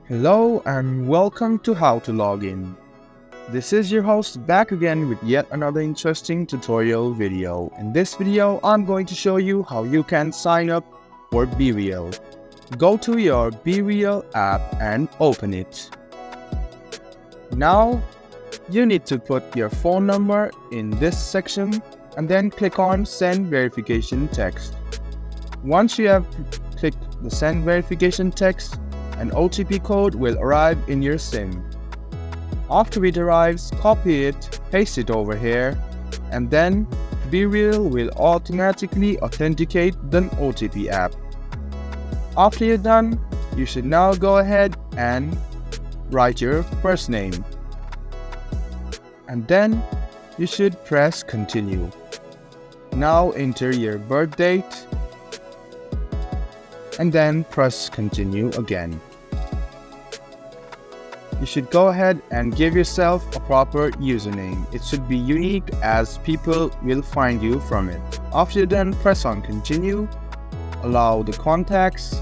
Hello and welcome to How to Log In. This is your host back again with yet another interesting tutorial video. In this video, I'm going to show you how you can sign up for BeReal. Go to your BeReal app and open it. Now, you need to put your phone number in this section and then click on Send Verification Text. Once you have clicked the Send Verification Text, an OTP code will arrive in your SIM. After it arrives, copy it, paste it over here, and then BeReal will automatically authenticate the OTP app. After you're done, you should now go ahead and write your first name. And then you should press continue. Now enter your birth date and then press continue again. You should go ahead and give yourself a proper username. It should be unique as people will find you from it. After you're done, press on continue, allow the contacts.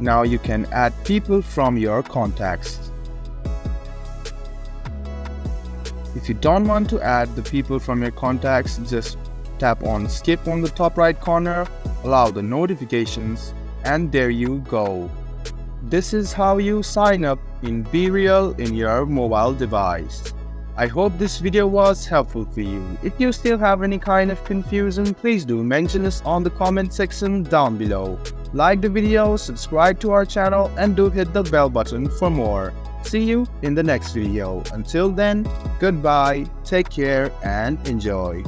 Now you can add people from your contacts. If you don't want to add the people from your contacts, just tap on skip on the top right corner, allow the notifications, and there you go. This is how you sign up in BeReal in your mobile device. I hope this video was helpful for you. If you still have any kind of confusion, please do mention us on the comment section down below. Like the video, subscribe to our channel, and do hit the bell button for more. See you in the next video. Until then, goodbye, take care, and enjoy.